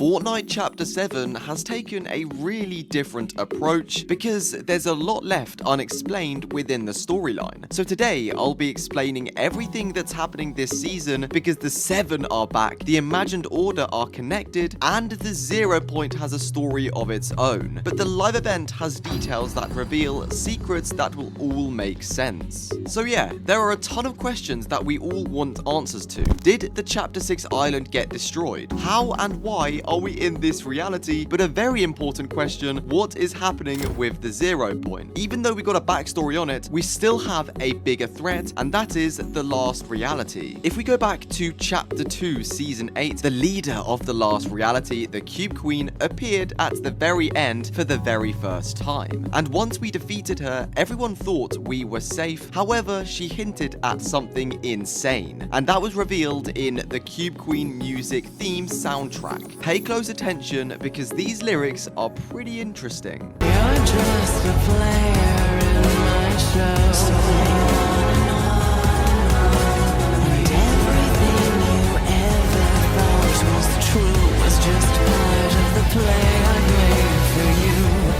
Fortnite Chapter 7 has taken a really different approach because there's a lot left unexplained within the storyline. So today, I'll be explaining everything that's happening this season because the 7 are back, the Imagined Order are connected, and the 0 Point has a story of its own. But the live event has details that reveal secrets that will all make sense. So yeah, there are a ton of questions that we all want answers to. Did the Chapter 6 island get destroyed? How and why are we in this reality? But a very important question, what is happening with the 0 Point? Even though we got a backstory on it, we still have a bigger threat, and that is the last reality. If we go back to Chapter 2, Season 8, the leader of the last reality, the Cube Queen, appeared at the very end for the very first time. And once we defeated her, everyone thought we were safe. However, she hinted at something insane, and that was revealed in the Cube Queen music theme soundtrack. Pay close attention because these lyrics are pretty interesting. You're just a player in my show. So and everything you ever thought was true was just part of the play I made for you.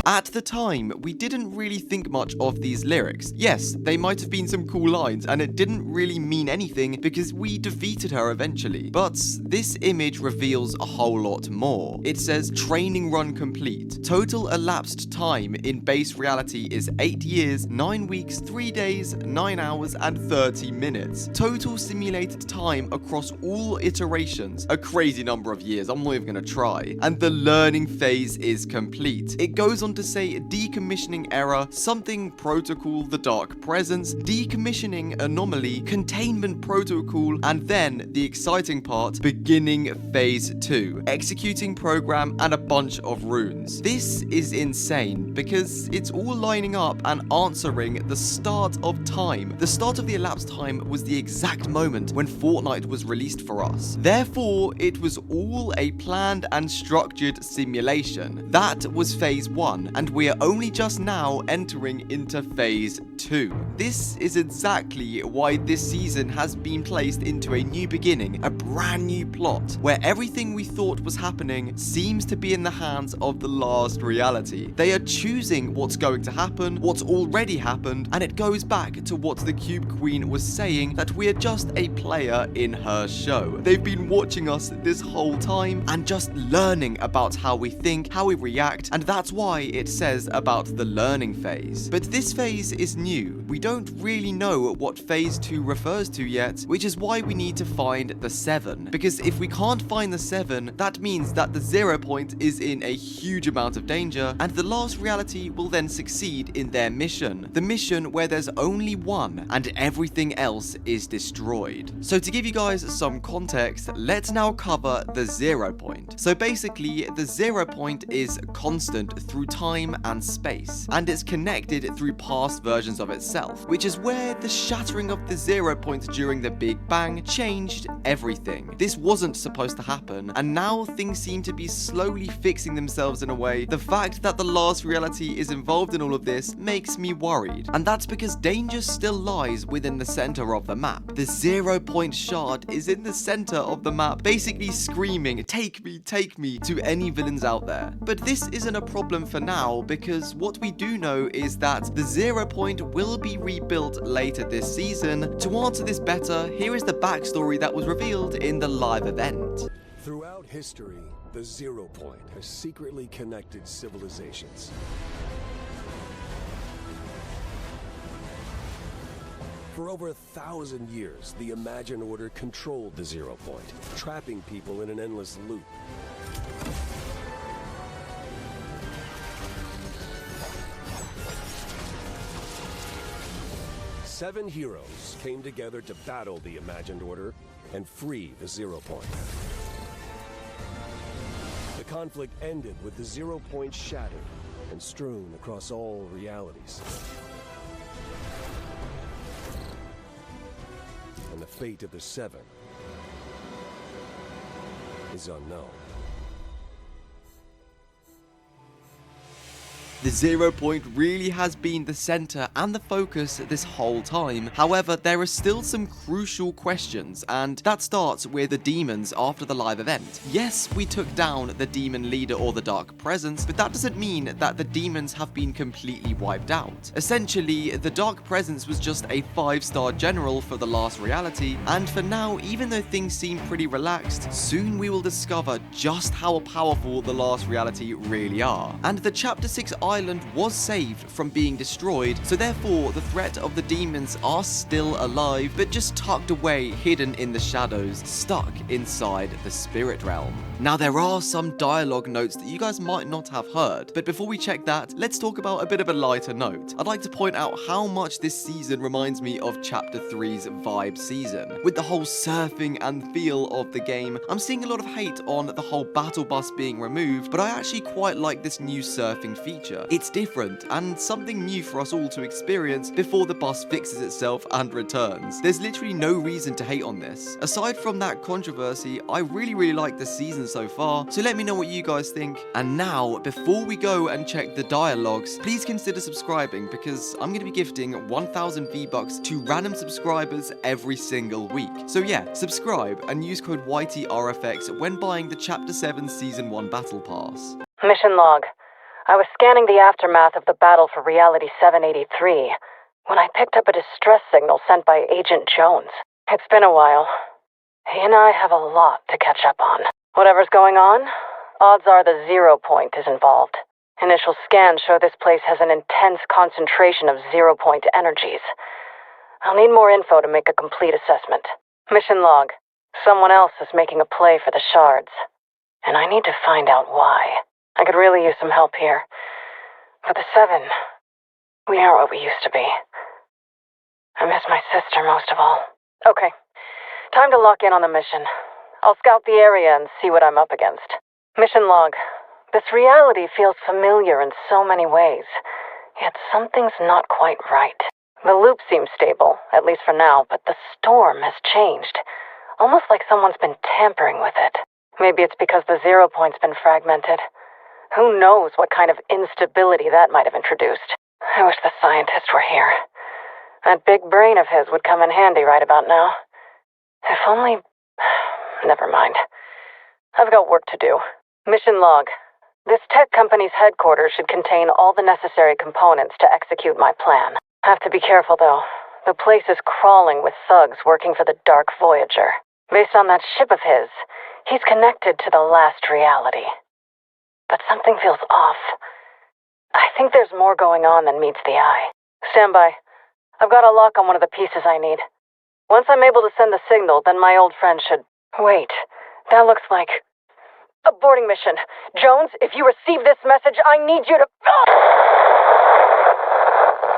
At the time, we didn't really think much of these lyrics. Yes, they might have been some cool lines, and it didn't really mean anything because we defeated her eventually. But this image reveals a whole lot more. It says, training run complete. Total elapsed time in base reality is 8 years, 9 weeks, 3 days, 9 hours, and 30 minutes. Total simulated time across all iterations. A crazy number of years, I'm not even gonna try. And the learning phase is complete. It goes on to say decommissioning error, something protocol, the dark presence, decommissioning anomaly, containment protocol, and then the exciting part, beginning phase 2, executing program, and a bunch of runes. This is insane because it's all lining up and answering the start of time. The start of the elapsed time was the exact moment when Fortnite was released for us. Therefore, it was all a planned and structured simulation. That was phase 1, and we are only just now entering into phase 2. This is exactly why this season has been placed into a new beginning, a brand new plot, where everything we thought was happening seems to be in the hands of the last reality. They are choosing what's going to happen, what's already happened, and it goes back to what the Cube Queen was saying, that we are just a player in her show. They've been watching us this whole time and just learning about how we think, how we react, and that's why it says about the learning phase. But this phase is new. We don't really know what phase 2 refers to yet, which is why we need to find the 7. Because if we can't find the 7, that means that the 0 Point is in a huge amount of danger, and the last reality will then succeed in their mission. The mission where there's only one, and everything else is destroyed. So to give you guys some context, let's now cover the 0 Point. So basically, the 0 Point is constant through time and space, and it's connected through past versions of itself, which is where the shattering of the 0 Point during the Big Bang changed everything. This wasn't supposed to happen, and now things seem to be slowly fixing themselves in a way. The fact that the last reality is involved in all of this makes me worried, and that's because danger still lies within the center of the map. The 0 Point shard is in the center of the map, basically screaming, take me to any villains out there. But this isn't a problem for now, because what we do know is that the 0 Point will be rebuilt later this season. To answer this better, here is the backstory that was revealed in the live event. Throughout history, the 0 Point has secretly connected civilizations. For over 1,000 years, the Imagined Order controlled the 0 Point, trapping people in an endless loop. Seven heroes came together to battle the Imagined Order and free the 0 Point. The conflict ended with the 0 Point shattered and strewn across all realities. And the fate of the 7 is unknown. The 0 point really has been the center and the focus this whole time. However, there are still some crucial questions, and that starts with the demons after the live event. Yes, we took down the demon leader or the dark presence, but that doesn't mean that the demons have been completely wiped out. Essentially, the dark presence was just a 5-star general for the last reality, and for now, even though things seem pretty relaxed, soon we will discover just how powerful the last reality really are. And the Chapter 6 island was saved from being destroyed, so therefore the threat of the demons are still alive, but just tucked away, hidden in the shadows, stuck inside the spirit realm. Now there are some dialogue notes that you guys might not have heard, but before we check that, let's talk about a bit of a lighter note. I'd like to point out how much this season reminds me of Chapter 3's vibe season. With the whole surfing and feel of the game, I'm seeing a lot of hate on the whole battle bus being removed, but I actually quite like this new surfing feature. It's different and something new for us all to experience before the bus fixes itself and returns. There's literally no reason to hate on this. Aside from that controversy, I really like the season so far, so let me know what you guys think. And now, before we go and check the dialogues, please consider subscribing because I'm going to be gifting 1000 V-Bucks to random subscribers every single week. So yeah, subscribe and use code YTRFX when buying the Chapter 7 Season 1 Battle Pass. Mission log. I was scanning the aftermath of the battle for Reality 783 when I picked up a distress signal sent by Agent Jones. It's been a while. He and I have a lot to catch up on. Whatever's going on, odds are the 0 point is involved. Initial scans show this place has an intense concentration of 0 point energies. I'll need more info to make a complete assessment. Mission log. Someone else is making a play for the shards, and I need to find out why. I could really use some help here. For the 7, we aren't what we used to be. I miss my sister most of all. Okay, time to lock in on the mission. I'll scout the area and see what I'm up against. Mission log. This reality feels familiar in so many ways, yet something's not quite right. The loop seems stable, at least for now, but the storm has changed. Almost like someone's been tampering with it. Maybe it's because the 0 point's been fragmented. Who knows what kind of instability that might have introduced. I wish the scientist were here. That big brain of his would come in handy right about now. If only... Never mind. I've got work to do. Mission log. This tech company's headquarters should contain all the necessary components to execute my plan. Have to be careful, though. The place is crawling with thugs working for the Dark Voyager. Based on that ship of his, he's connected to the last reality. But something feels off. I think there's more going on than meets the eye. Stand by. I've got a lock on one of the pieces I need. Once I'm able to send the signal, then my old friend should... Wait, that looks like... a boarding mission. Jones, if you receive this message, I need you to...